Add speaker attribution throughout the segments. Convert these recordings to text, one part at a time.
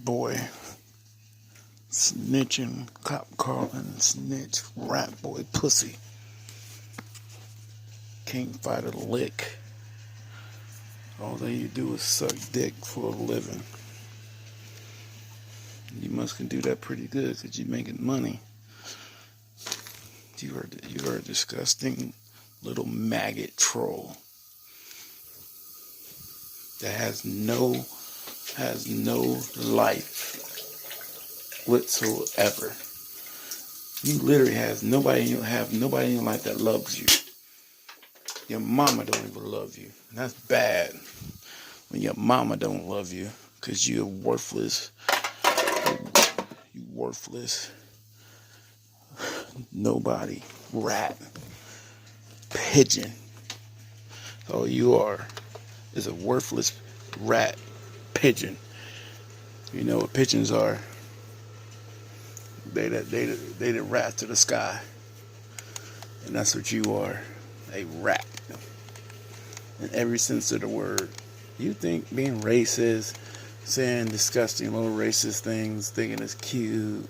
Speaker 1: boy, snitching, cop calling, snitch, rat boy, pussy. Can't fight a lick. All that you do is suck dick for a living. You must can do that pretty good because you're making money. You are a disgusting little maggot troll that has no life whatsoever. You literally have nobody in your life that loves you. Your mama don't even love you. And that's bad when your mama don't love you because you're worthless. You worthless. Nobody. Rat. Pigeon. All you are is a worthless rat. Pigeon. You know what pigeons are? They the rat to the sky. And that's what you are. A rat. In every sense of the word. You think being racist, saying disgusting little racist things, thinking it's cute.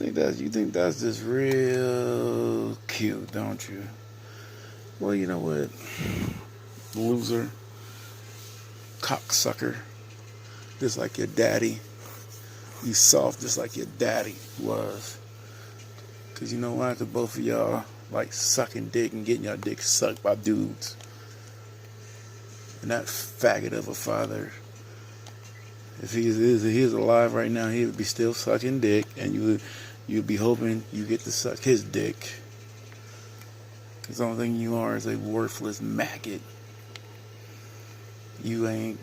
Speaker 1: You think that's just real cute, don't you? Well, you know what? Loser. Cocksucker. Just like your daddy. You soft just like your daddy was. Because you know why? Because both of y'all like sucking dick and getting your dick sucked by dudes. And that faggot of a father, if he is alive right now, he would be still sucking dick, and you'd be hoping you get to suck his dick. Because the only thing you are is a worthless maggot. You ain't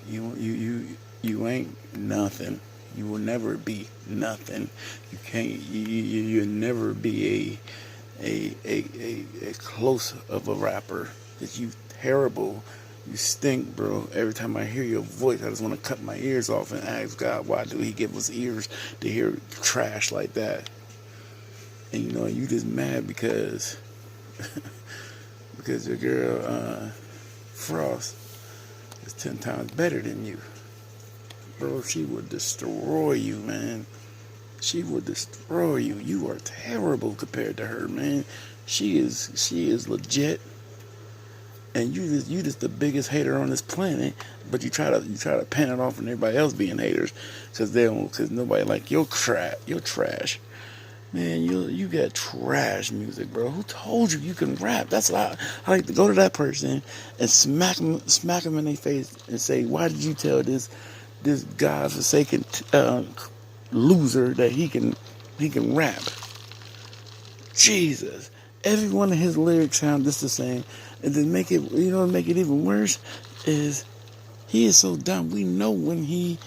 Speaker 1: nothing. You will never be nothing. You'll never be a close of a rapper. Because you terrible. You stink, bro. Every time I hear your voice, I just want to cut my ears off and ask God, why do he give us ears to hear trash like that? And you know, you just mad because your girl Frost is 10 times better than you. Bro, she would destroy you, man. She would destroy you. You are terrible compared to her, man. She is legit. And you just the biggest hater on this planet, but you try to pan it off on everybody else being haters, because nobody like your trash, man. You got trash music, bro. Who told you can rap? That's why I like to go to that person and smack him in their face and say, why did you tell this godforsaken loser that he can rap? Jesus. Every one of his lyrics sound just the same. And then make it even worse is he is so dumb. I know when he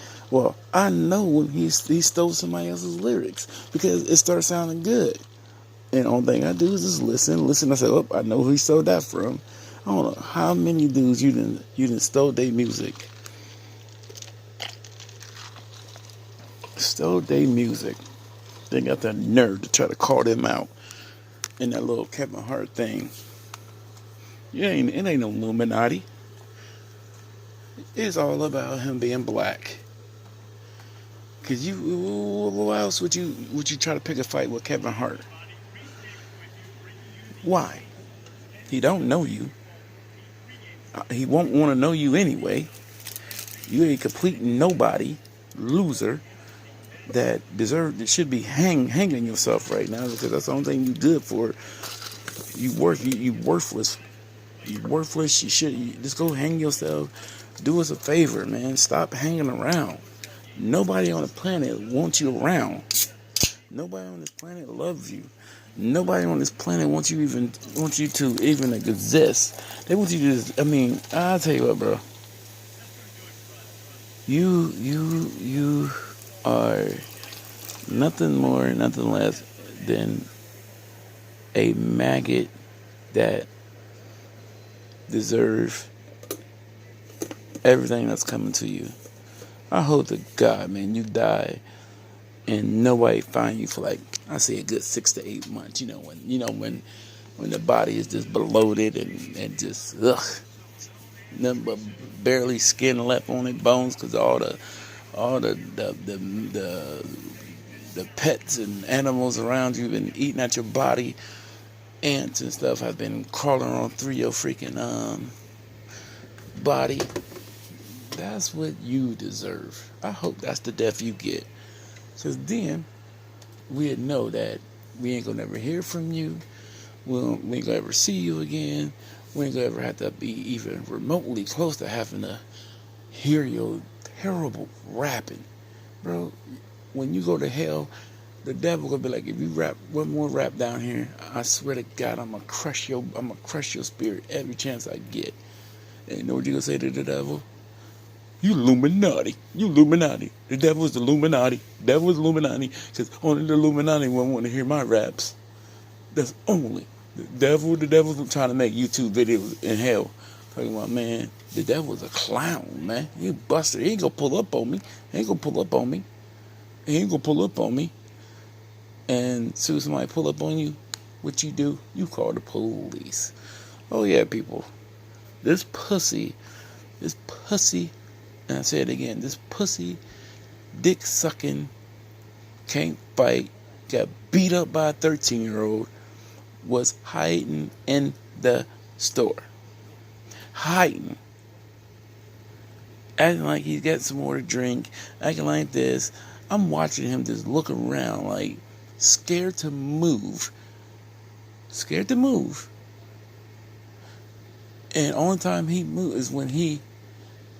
Speaker 1: stole somebody else's lyrics because it starts sounding good. And the only thing I do is just listen. I say, oh, I know who he stole that from. I don't know how many dudes you didn't stole their music. Stole their music. They got that nerve to try to call them out. In that little Kevin Hart thing. It ain't no Illuminati. It's all about him being black. Cause why else would you try to pick a fight with Kevin Hart? Why? He don't know you. He won't want to know you anyway. You a complete nobody, loser. That should be hanging yourself right now because that's the only thing you good for. You worthless. You worthless. You just go hang yourself. Do us a favor, man. Stop hanging around. Nobody on the planet wants you around. Nobody on this planet loves you. Nobody on this planet wants you to even exist. They want you to. I'll tell you what, bro. You are nothing more, nothing less than a maggot that deserves everything that's coming to you. I hope to God, man, you die and nobody find you for like, I say a good 6 to 8 months. When the body is just bloated and just nothing but barely skin left on it, bones, because all all the pets and animals around you been eating at your body. Ants and stuff have been crawling on through your freaking body. That's what you deserve. I hope that's the death you get. Because then we'd know that we ain't gonna ever hear from you. We ain't gonna ever see you again. We ain't gonna ever have to be even remotely close to having to hear your terrible rapping. Bro, when you go to hell, the devil gonna be like, if you rap one more rap down here, I swear to God, I'm gonna crush your spirit every chance I get. And you know what you gonna say to the devil? You Illuminati. You Illuminati. The devil is the Illuminati. The devil is Illuminati. Because only the Illuminati won't want to hear my raps. That's only. The devil's trying to make YouTube videos in hell. Talking about, man, the devil's a clown, man. He a buster. He ain't gonna pull up on me. He ain't gonna pull up on me. He ain't gonna pull up on me. And soon as somebody pull up on you, what you do? You call the police. Oh yeah, people. This pussy, and I say it again, this pussy, dick sucking, can't fight, got beat up by a 13-year-old, was hiding in the store. Hiding. Acting like he's got some more to drink, acting like this. I'm watching him just look around like scared to move. Scared to move. And only time he moves is when he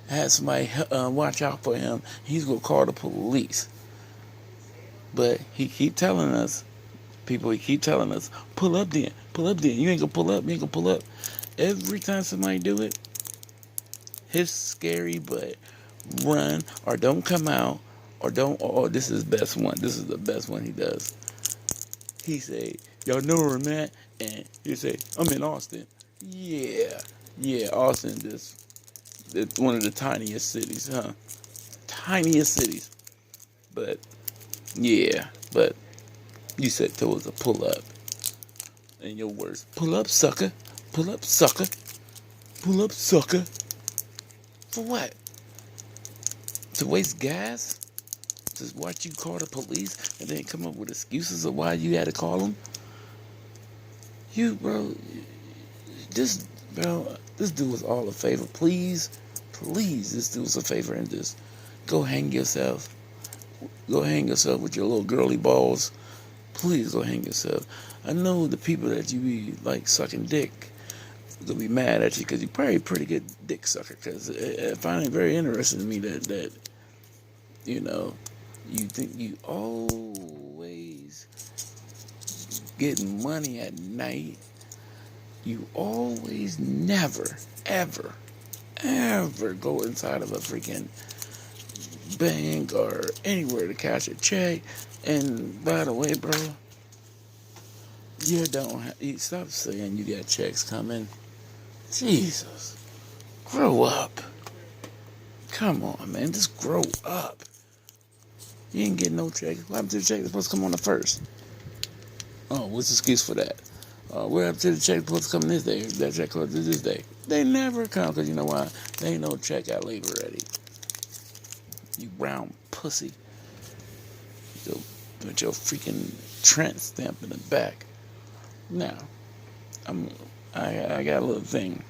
Speaker 1: has somebody watch out for him. He's going to call the police. But he keep telling us, people, he keep telling us, pull up then. Pull up then. You ain't going to pull up. You ain't going to pull up. Every time somebody do it, his scary butt run or don't come out or don't, oh, this is the best one. This is the best one he does. He say, y'all know where I'm at? And he say, I'm in Austin. Yeah, Austin it's one of the tiniest cities, huh? Tiniest cities. But, yeah, but you said there was a pull up. In your words, pull up, sucker. Pull up, sucker. Pull up, sucker. For what? To waste gas? Just watch you call the police and then come up with excuses of why you had to call them? You, bro, this do us all a favor. Please, just do us a favor and just go hang yourself. Go hang yourself with your little girly balls. Please go hang yourself. I know the people that you be like sucking dick gonna be mad at you because you're probably a pretty good dick sucker. Because I find it very interesting to me that you know, you think you always getting money at night. You always never, ever go inside of a freaking bank or anywhere to cash a check. And by the way, bro, you stop saying you got checks coming. Jesus, grow up. Come on, man, just grow up. You ain't getting no checks. What happened to the check that's supposed to come on the 1st? Oh, what's the excuse for that? What happened to the check supposed to come this day? That check comes this day. They never come because you know why? There ain't no check out late already. You brown pussy. With your freaking Trent stamp in the back. Now, I got a little thing.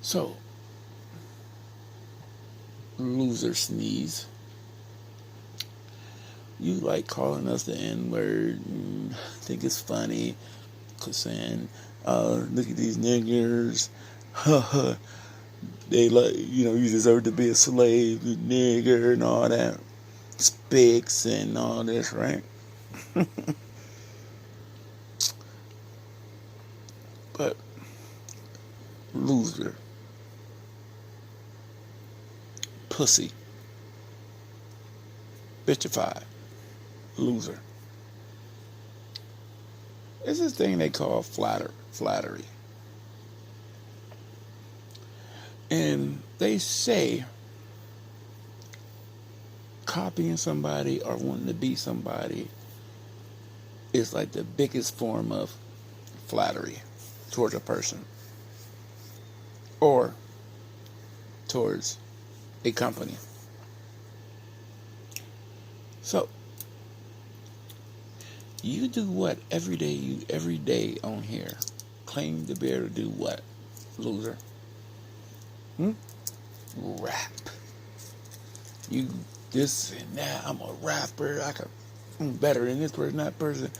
Speaker 1: So, loser sneeze. You like calling us the N-word and think it's funny. Cause saying, look at these niggers. They like, you deserve to be a slave, you nigger and all that. Spics and all this, right? But, loser. Pussy. Bitchified. Loser. It's this thing they call flattery. And they say copying somebody or wanting to be somebody is like the biggest form of flattery towards a person or towards a company. So, you do what every day? You every day on here claim to be able to do what, loser? Rap. You this and that. I'm a rapper. I'm better than this person, that person.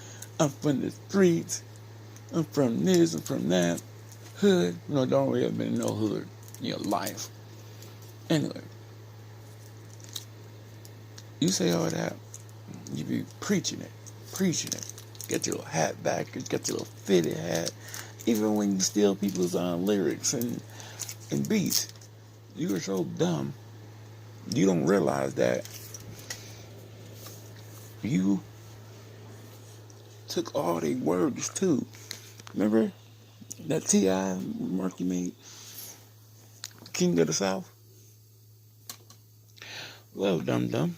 Speaker 1: I'm from the streets. I'm from this. I'm from that. Hood. Don't really have been in no hood in your life. Anyway, you say all that. You be preaching it. Get your little hat back. Get your little fitted hat. Even when you steal people's lyrics and beats, you are so dumb. You don't realize that you took all their words too. Remember that T.I. mark you made? King of the South? Well, dum-dum.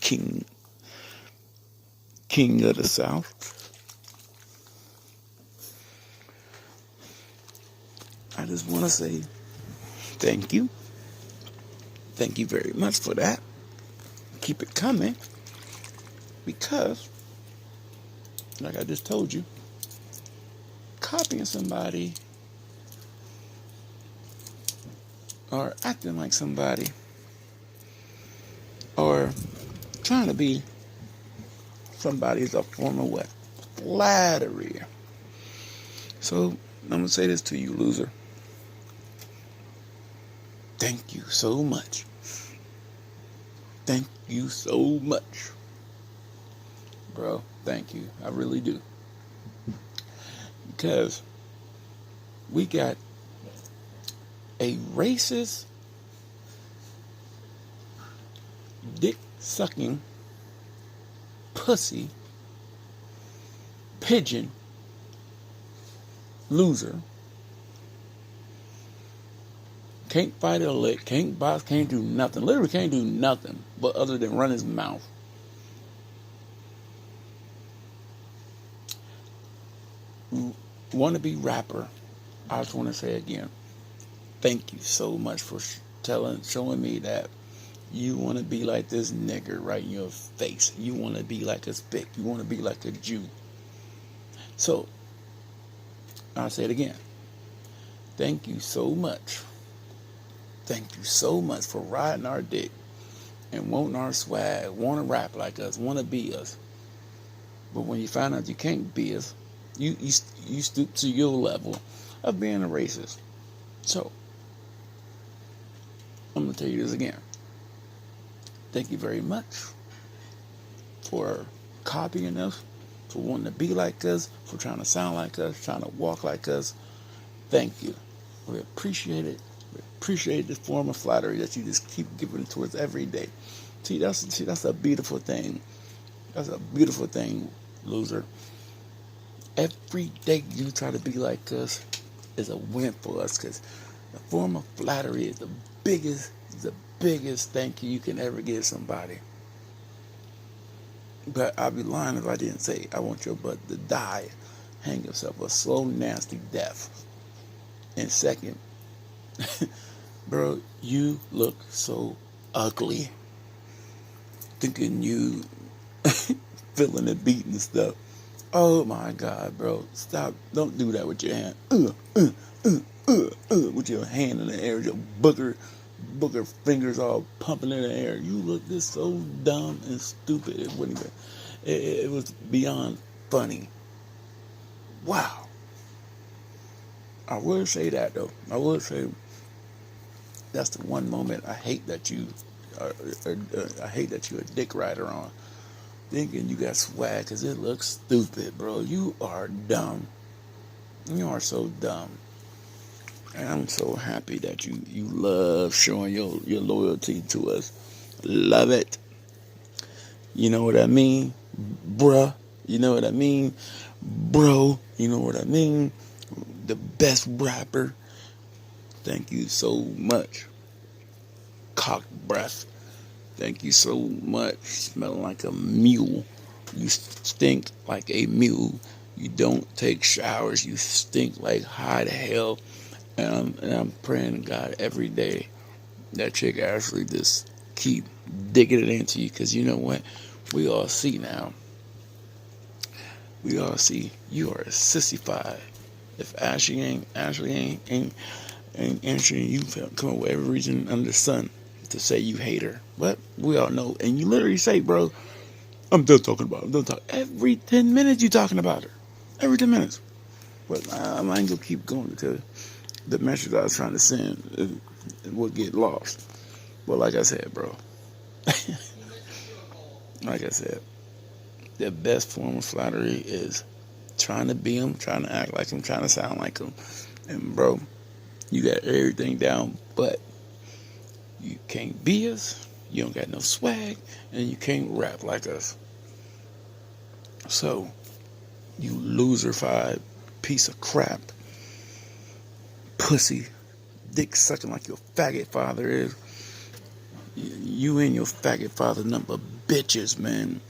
Speaker 1: King of the South. I just want to say thank you. Thank you very much for that. Keep it coming. Because, like I just told you, copying somebody or acting like somebody or trying to be somebody is a form of what? Flattery. So, I'm going to say this to you, loser. Thank you so much. Thank you so much. Bro, thank you. I really do. Because we got a racist, dick-sucking, pussy, pigeon, loser. Can't fight a lick, can't box, can't do nothing. Literally can't do nothing but other than run his mouth. Wannabe rapper. I just want to say again, thank you so much for showing me that you want to be like this nigger right in your face. You want to be like a spick. You want to be like a Jew. So, I'll say it again. Thank you so much. Thank you so much for riding our dick and wanting our swag, want to rap like us, want to be us. But when you find out you can't be us, you stoop to your level of being a racist. So, I'm going to tell you this again. Thank you very much for copying us, for wanting to be like us, for trying to sound like us, trying to walk like us. Thank you. We appreciate it. We appreciate this form of flattery that you just keep giving to us every day. See, that's a beautiful thing. That's a beautiful thing, loser. Every day you try to be like us is a win for us, because the form of flattery is the biggest thank you can ever give somebody. But I'd be lying if I didn't say I want your butt to die, hang yourself a slow, nasty death. And second, bro, you look so ugly. Thinking you feeling the beat and stuff. Oh my God, bro. Stop. Don't do that with your hand. With your hand in the air, your booger fingers all pumping in the air. You look this so dumb and stupid. It wouldn't even. It was beyond funny. Wow. I will say that though. I will say that's the one moment I hate that you. I hate that you're a dick rider on. Thinking you got swag because it looks stupid, bro. You are dumb. You are so dumb. And I'm so happy that you love showing your loyalty to us. Love it. You know what I mean? Bruh. You know what I mean? Bro. You know what I mean? The best rapper. Thank you so much. Cock breath. Thank you so much. Smelling like a mule. You stink like a mule. You don't take showers. You stink like hot hell. And I'm praying to God every day that chick Ashley just keep digging it into you, because you know what? We all see now. We all see you are sissified. If Ashley ain't answering you, come up with every reason under the sun to say you hate her. But we all know, and you literally say, bro, I'm done talking about her. I'm done talking. Every 10 minutes you talking about her. Every 10 minutes. But I ain't gonna keep going because the message I was trying to send would get lost. But like I said, bro, like I said, the best form of flattery is trying to be him, trying to act like him, trying to sound like him. And bro, you got everything down, but you can't be us, you don't got no swag, and you can't rap like us. So, you loser-fied piece of crap, pussy, dick sucking like your faggot father is. You and your faggot father number bitches, man.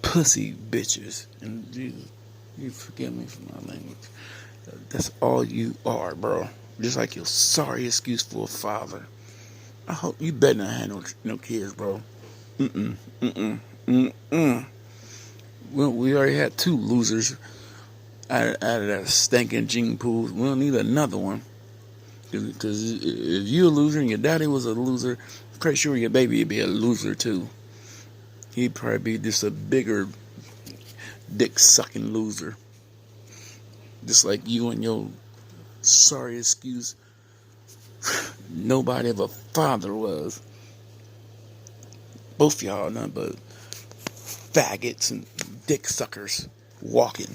Speaker 1: Pussy bitches. And Jesus, you forgive me for my language. That's all you are, bro. Just like your sorry excuse for a father. I hope you better not have no kids, bro. Well, we already had 2 losers out of that stinking gene pool. We don't need another one. Because if you're a loser and your daddy was a loser, I'm pretty sure your baby would be a loser too. He'd probably be just a bigger dick-sucking loser. Just like you and your sorry excuse nobody of a father was. Both y'all nothing but faggots and dick suckers walking.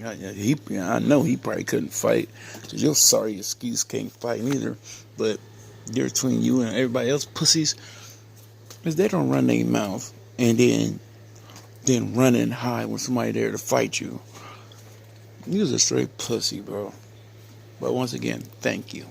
Speaker 1: I know he probably couldn't fight, because your sorry excuse can't fight neither. But difference between you and everybody else pussies is they don't run their mouth and then run and hide when somebody there to fight you. You're a straight pussy, bro. But once again, thank you.